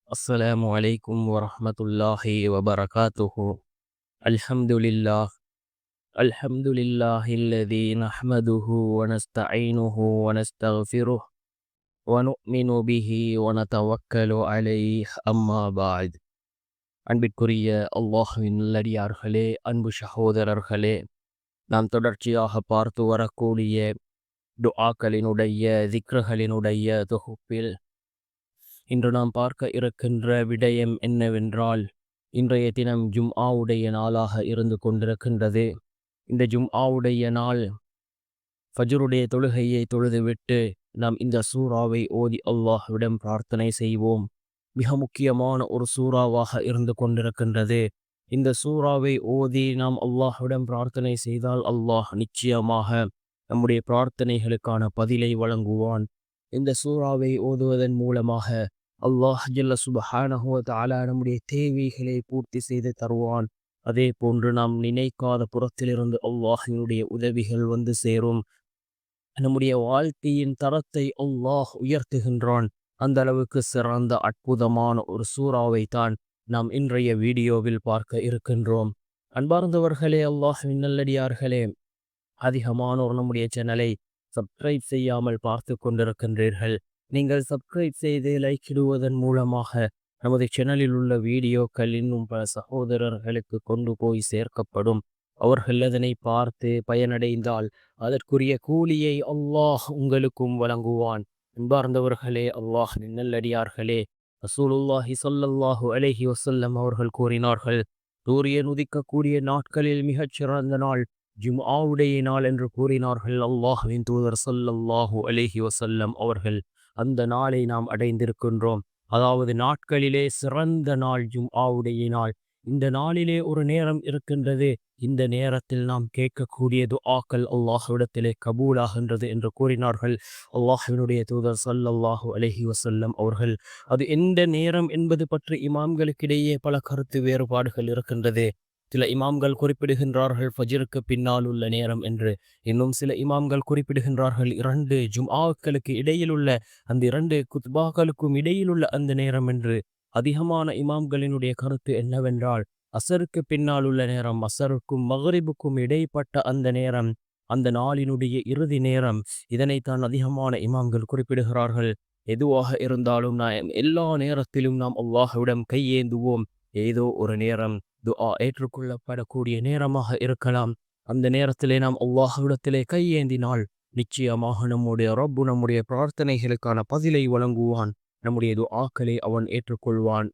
السلام عليكم ورحمة الله وبركاته. الحمد لله. الحمد لله الذي نحمده ونستعينه ونستغفره ونؤمن به ونتوكل عليه. أما بعد. அன்பிற்குரிய அல்லாஹ்வின் நல்லடியார்களே, அன்பு சகோதரர்களே, நாம் தொடர்ச்சியாக பார்த்து வரக்கூடிய துஆக்களினுடைய திக்ருகளினுடைய தொகுப்பில் இன்று நாம் பார்க்க இருக்கின்ற விடயம் என்னவென்றால், இன்றைய தினம் ஜும்ஆவுடைய நாளாக இருந்து கொண்டிருக்கின்றது. இந்த ஜும்ஆவுடைய நாள் ஃபஜ்ருடைய தொழுகையை தொழுதுவிட்டு நாம் இந்த சூறாவை ஓதி அல்லாஹ்விடம் பிரார்த்தனை செய்வோம். மிக முக்கியமான ஒரு சூறாவாக இருந்து கொண்டிருக்கின்றது. இந்த சூறாவை ஓதி நாம் அல்லாஹ்விடம் பிரார்த்தனை செய்தால் அல்லாஹ் நிச்சயமாக நம்முடைய பிரார்த்தனைகளுக்கான பதிலை வழங்குவான். இந்த சூறாவை ஓதுவதன் மூலமாக அல்லாஹ் ஜல்ல சுப்ஹானஹு வ தஆலா நம்முடைய தேவைகளை பூர்த்தி செய்து தருவான். அதே போன்று நாம் நினைக்காத புறத்திலிருந்து அல்லாஹினுடைய உதவிகள் வந்து சேரும். நம்முடைய வாழ்க்கையின் தரத்தை அல்லாஹ் உயர்த்துகின்றான். அந்த அளவுக்கு சிறந்த அற்புதமான ஒரு சூறாவை தான் நாம் இன்றைய வீடியோவில் பார்க்க இருக்கின்றோம். அன்பார்ந்தவர்களே, அல்லாஹ்வின் நல்லடியார்களே, அதிகமானோர் நம்முடைய சேனலை சப்ஸ்கிரைப் செய்யாமல் பார்த்து கொண்டிருக்கின்றீர்கள். நீங்கள் சப்ஸ்கிரைப் செய்து லைக் இடுவதன் மூலமாக நமது சேனலில் உள்ள வீடியோக்கள் இன்னும் பல சகோதரர்களுக்கு கொண்டு போய் சேர்க்கப்படும். அவர்கள் அதனை பார்த்து பயனடைந்தால் அதற்குரிய கூலியை அல்லாஹ் உங்களுக்கும் வழங்குவான். அன்பார்ந்தவர்களே, அல்லாஹ்வின் நல்லடியார்களே, ரசூலுல்லாஹி ஸல்லல்லாஹு அலைஹி வஸல்லம் அவர்கள் கூறினார்கள், சூரியன் உதிக்கக்கூடிய நாட்களில் மிகச் சிறந்த நாள் ஜும்ஆவுடைய நாள் என்று கூறினார்கள் அல்லாஹ்வின் தூதர் ஸல்லல்லாஹு அலைஹி வஸல்லம் அவர்கள். அந்த நாளை நாம் அடைந்திருக்கின்றோம். அதாவது நாட்களிலே சிறந்த நாள் ஜும்ஆவுடைய நாள். இந்த நாளிலே ஒரு நேரம் இருக்கின்றது. இந்த நேரத்தில் நாம் கேட்கக்கூடிய துஆக்கள் அல்லாஹ்விடத்திலே கபூலாகின்றது என்று கூறினார்கள் அல்லாஹ்வினுடைய தூதர் ஸல்லல்லாஹு அலைஹி வஸல்லம் அவர்கள். அது எந்த நேரம் என்பது பற்றி இமாம்களுக்கிடையே பல கருத்து வேறுபாடுகள் இருக்கின்றது. சில இமாம்கள் குறிப்பிடுகின்றார்கள் ஃபஜ்ருக்கு பின்னால் உள்ள நேரம் என்று. இன்னும் சில இமாம்கள் குறிப்பிடுகின்றார்கள் இரண்டு ஜும்ஆக்களுக்கு இடையிலுள்ள அந்த இரண்டு குத்பாக்களுக்கும் இடையிலுள்ள அந்த நேரம் என்று. அதிகமான இமாம்களினுடைய கருத்து என்னவென்றால், அசருக்கு பின்னால் உள்ள நேரம், அசருக்கும் மக்ரிபுக்கும் இடைப்பட்ட அந்த நேரம், அந்த நாளினுடைய இறுதி நேரம். இதனைத்தான் அதிகமான இமாம்கள் குறிப்பிடுகிறார்கள். எதுவாக இருந்தாலும் நாம் எல்லா நேரத்திலும் நாம் அல்லாஹ்விடம் கையேந்துவோம். ஏதோ ஒரு நேரம் துஆ ஏற்றுக்கொள்ளப்படக்கூடிய நேரமாக இருக்கலாம். அந்த நேரத்திலே நாம் அல்லாஹ்விடத்திலே கையேந்தினால் நிச்சயமாக நம்முடைய ரப்பு நம்முடைய பிரார்த்தனைகளுக்கான பதிலை வழங்குவான். நம்முடைய துஆக்களை அவன் ஏற்றுக்கொள்வான்.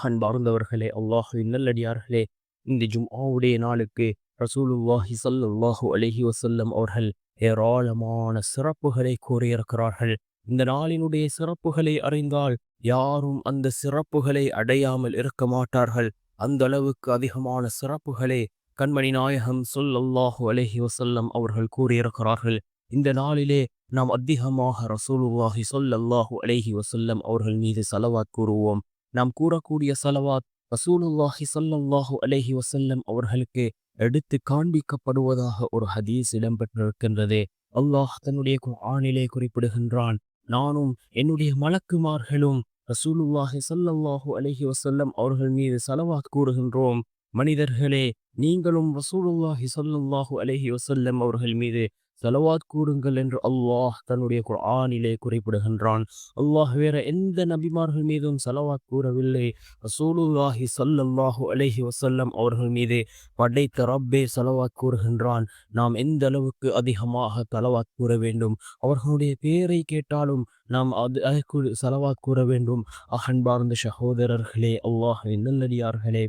அன்பார்ந்தவர்களே, அல்லாஹ்வின் நல்லடியார்களே, இந்த ஜும்ஆவுடைய நாளுக்கு ரசூலுல்லாஹி ஸல்லல்லாஹு அலைஹி வஸல்லம் அவர்கள் ஏராளமான சிறப்புகளை கூறியிருக்கிறார்கள். இந்த நாளினுடைய சிறப்புகளை அறிந்தால் யாரும் அந்த சிறப்புகளை அடையாமல் இருக்க மாட்டார்கள். அந்த அளவுக்கு அதிகமான சிறப்புகளை கண்மணி நாயகம் ஸல்லல்லாஹு அலைஹி வஸல்லம் அவர்கள் கூறியிருக்கிறார்கள். இந்த நாளிலே நாம் அதிகமாக ரசூலுல்லாஹி ஸல்லல்லாஹு அலைஹி வஸல்லம் அவர்கள் மீது ஸலவாத் கூறுவோம். நாம் கூறக்கூடிய ஸலவாத் ரசூலுல்லாஹி ஸல்லல்லாஹு அலைஹி வஸல்லம் அவர்களுக்கு எடுத்து காண்பிக்கப்படுவதாக ஒரு ஹதீஸ் இடம்பெற்றிருக்கின்றது. அல்லாஹ் தன்னுடைய குர்ஆனிலே குறிப்பிடுகின்றான், நானும் என்னுடைய மலக்குமார்களும் ரசூலுல்லாஹி ஸல்லல்லாஹு அலைஹி வஸல்லம் அவர்கள் மீது ஸலவாத் கூறுகின்றோம். மனிதர்களே, நீங்களும் ரசூலுல்லாஹி ஸல்லல்லாஹு அலைஹி வஸல்லம் அவர்கள் மீது ஸலவாத் கூறுங்கள் என்று அல்லாஹ் தன்னுடைய குர்ஆனிலே குறிப்பிடுகின்றான். அல்லாஹ் வேற எந்த நபிமார்கள் மீதும் ஸலவாத் கூறவில்லை. ரசூலுல்லாஹி ஸல்லல்லாஹு அலைஹி வஸல்லம் அவர்கள் மீது படைத்த ரப்பே ஸலவாத் கூறுகின்றான். நாம் எந்த அளவுக்கு அதிகமாக ஸலவாத் கூற வேண்டும், அவர்களுடைய பெயரை கேட்டாலும் நாம் அதற்கு ஸலவாத் கூற வேண்டும். அன்பார்ந்த சகோதரர்களே, அல்லாஹ்வின் நல்லடியார்களே,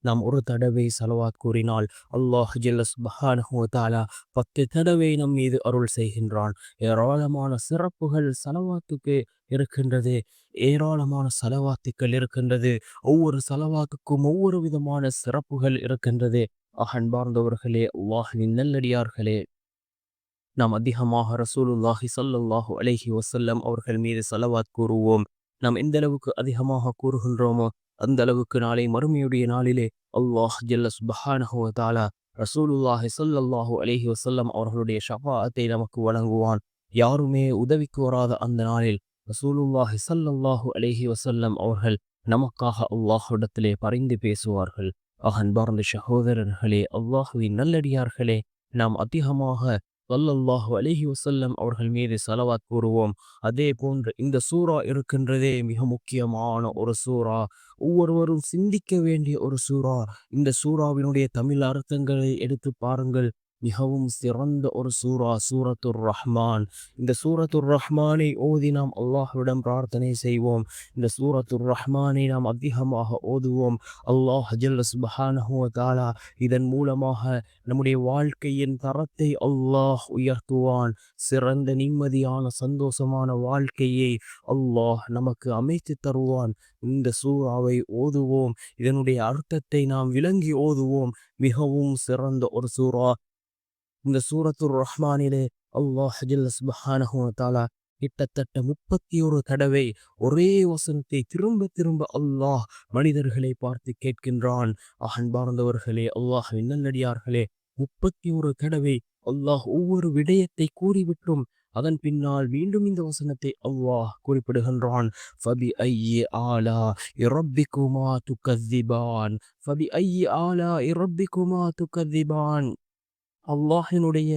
நாம் ஒரு தடவை ஸலவாத் கூறினால் அல்லாஹ் ஜல்ல சுப்ஹானஹு வ தஆலா 10 தடவை நம் மீது அருள் செய்கின்றான். ஏராளமான சிறப்புகள் ஸலவாத்துக்கு இருக்கின்றது. ஏராளமான ஸலவாத்துக்கள் இருக்கின்றது. ஒவ்வொரு ஸலவாத்துக்கும் ஒவ்வொரு விதமான சிறப்புகள் இருக்கின்றது. அன்பார்ந்தவர்களே, அல்லாஹ்வின் நல்லடியார்களே, நாம் அதிகமாக ரசூலுல்லாஹி ஸல்லல்லாஹு அலைஹி வஸல்லம் அவர்கள் மீது ஸலவாத் கூறுவோம். நாம் எந்த அளவுக்கு அதிகமாக கூறுகின்றோமோ அந்த அளவுக்கு நாளை மறுமையுடைய நாளிலே அல்லாஹ் ஜல்ல சுப்ஹானஹு வ தஆலா ரசூலுல்லாஹி ஸல்லல்லாஹு அலைஹி வஸல்லம் அவர்களுடைய ஷஃபாஅத்தை நமக்கு வழங்குவான். யாருமே உதவிக்கு வராத அந்த நாளில் ரசூலுல்லாஹி ஸல்லல்லாஹு அலைஹி வஸல்லம் அவர்கள் நமக்காக அல்லாஹ்விடத்திலே பரிந்து பேசுவார்கள். அன்பார்ந்த சகோதரர்களே, அல்லாஹுவின் நல்லடியார்களே, நாம் அதிகமாக ஸல்லல்லாஹு அலைஹி வஸல்லம் அவர்கள் மீது ஸலவாத் கூறுவோம். அதே போன்று இந்த சூரா இருக்கின்றதே மிக முக்கியமான ஒரு சூரா. ஒவ்வொருவரும் சிந்திக்க வேண்டிய ஒரு சூரா. இந்த சூராவினுடைய தமிழ் அர்த்தங்களை எடுத்து பாருங்கள். மிகவும் சிறந்த ஒரு சூரா சூரத்துர் ரஹ்மான். இந்த சூரத்துர் ரஹ்மானை ஓதி நாம் அல்லாஹ்விடம் பிரார்த்தனை செய்வோம். இந்த சூரத்துர் ரஹ்மானை நாம் அதிகமாக ஓதுவோம். அல்லாஹ் ஜல்ல சுப்ஹானஹு வ தஆலா இதன் மூலமாக நம்முடைய வாழ்க்கையின் தரத்தை அல்லாஹ் உயர்த்துவான். சிறந்த நிம்மதியான சந்தோஷமான வாழ்க்கையை அல்லாஹ் நமக்கு அமைத்து தருவான். இந்த சூராவை ஓதுவோம். இதனுடைய அர்த்தத்தை நாம் விளங்கி ஓதுவோம். மிகவும் சிறந்த ஒரு சூரா. இந்த சூரத்துர் ரஹ்மானிலே அல்லாஹ் ஜல்ல சுப்ஹானஹு வ தஆலா கிட்டத்தட்ட 31 தடவை ஒரே வசனத்தை திரும்ப திரும்ப அல்லாஹ் மனிதர்களை பார்த்து கேட்கின்றான். அன்பார்ந்தவர்களே, அல்லாஹ்வின் நல்லடியார்களே, 31 தடவை அல்லாஹ் ஒவ்வொரு விடயத்தை கூறிவிட்டும் அதன் பின்னால் மீண்டும் இந்த வசனத்தை அல்லாஹ் குறிப்பிடுகின்றான். ஃபபி ஐயி ஆலா இரப்பிக்குமா துகذிபான், ஃபபி ஐயி ஆலா இரப்பிக்குமா துகذிபான். அல்லாஹினுடைய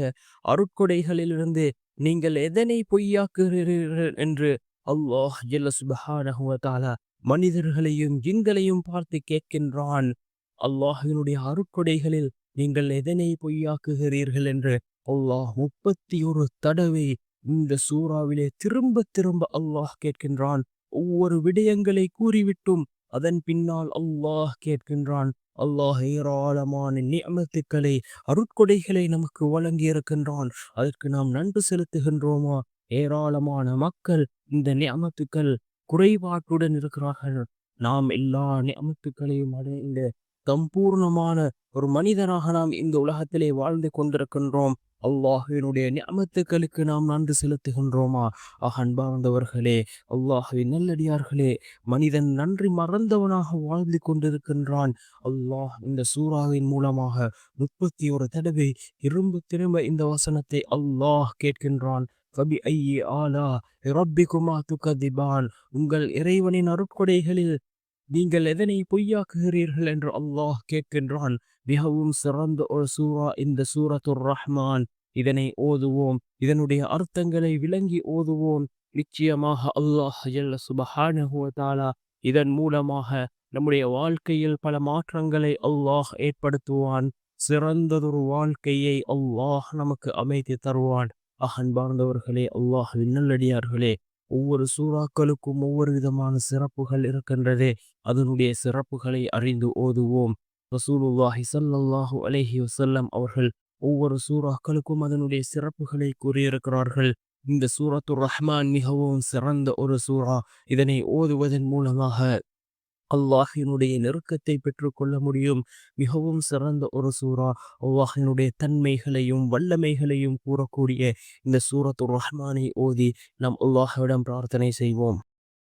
அருட்கொடைகளிலிருந்து நீங்கள் எதனை பொய்யாக்குகிறீர்கள் என்று அல்லாஹ் ஜல்ல சுப்ஹானஹு வ தஆலா மனிதர்களையும் ஜின்களையும் பார்த்து கேட்கின்றான். அல்லாஹினுடைய அருட்கொடைகளில் நீங்கள் எதனை பொய்யாக்குகிறீர்கள் என்று அல்லாஹ் 31 தடவை இந்த சூறாவிலே திரும்ப திரும்ப அல்லாஹ் கேட்கின்றான். ஒவ்வொரு விடயங்களை கூறிவிட்டும் அதன் பின்னால் அல்லாஹ் கேட்கின்றான். அல்லாஹ் ஏராளமான நிஅமத்துக்களை அருட்கொடைகளை நமக்கு வழங்கி இருக்கின்றான். அதற்கு நாம் நன்றி செலுத்துகின்றோமா? ஏராளமான மக்கள் இந்த நிஅமத்துக்கள் குறைபாட்டுடன் இருக்கிறார்கள். நாம் எல்லா நிஅமத்துக்களையும் அடைந்து சம்பூர்ணமான ஒரு மனிதனாக நாம் இந்த உலகத்திலே வாழ்ந்து கொண்டிருக்கின்றோம். அல்லாஹ்வினுடைய நிஅமத்துக்களுக்கு நாம் நன்றி செலுத்துகின்றோமா? அன்பார்ந்தவர்களே, அல்லாஹ்வின் நல்லடியார்களே, மனிதன் நன்றி மறந்தவனாக வாழ்ந்து கொண்டிருக்கின்றான். அல்லாஹ் இந்த சூறாவின் மூலமாக 31 தடவை திரும்ப திரும்ப இந்த வசனத்தை அல்லாஹ் கேட்கின்றான். ஃபபி ஐயி ஆலா ரப்பிக்குமா துகذிபான். உங்கள் இறைவனின் அருட்கொடைகளில் நீங்கள் எதனை பொய்யாக்குகிறீர்கள் என்று அல்லாஹ் கேட்கின்றான். மிகவும் சிறந்த ஒரு சூரா இந்த சூரத்துர் ரஹ்மான். இதனை ஓதுவோம். இதனுடைய அர்த்தங்களை விளங்கி ஓதுவோம். நிச்சயமாக அல்லாஹ் ஜல்ல சுப்ஹானஹு வ தஆலா இதன் மூலமாக நம்முடைய வாழ்க்கையில் பல மாற்றங்களை அல்லாஹ் ஏற்படுத்துவான். சிறந்ததொரு வாழ்க்கையை அல்லாஹ் நமக்கு அமைத்து தருவான். அன்பார்ந்தவர்களே, அல்லாஹ்வின் நல்லடியார்களே, ஒவ்வொரு சூறாக்களுக்கும் ஒவ்வொரு விதமான சிறப்புகள் இருக்கின்றது. அதனுடைய சிறப்புகளை அறிந்து ஓதுவோம். ரசூலுல்லாஹி ஸல்லல்லாஹு அலைஹி வஸல்லம் அவர்கள் ஒவ்வொரு சூறாக்களுக்கும் அதனுடைய சிறப்புகளை கூறியிருக்கிறார்கள். இந்த சூரத்துர் ரஹ்மான் மிகவும் சிறந்த ஒரு சூரா. இதனை ஓதுவதன் மூலமாக அல்லாஹினுடைய நெருக்கத்தை பெற்றுக்கொள்ள முடியும். மிகவும் சிறந்த ஒரு சூரா. அல்லாஹினுடைய தன்மைகளையும் வல்லமைகளையும் கூறக்கூடிய இந்த சூரத்துர் ரஹ்மானை ஓதி நாம் அல்லாஹ்விடம் பிரார்த்தனை செய்வோம்.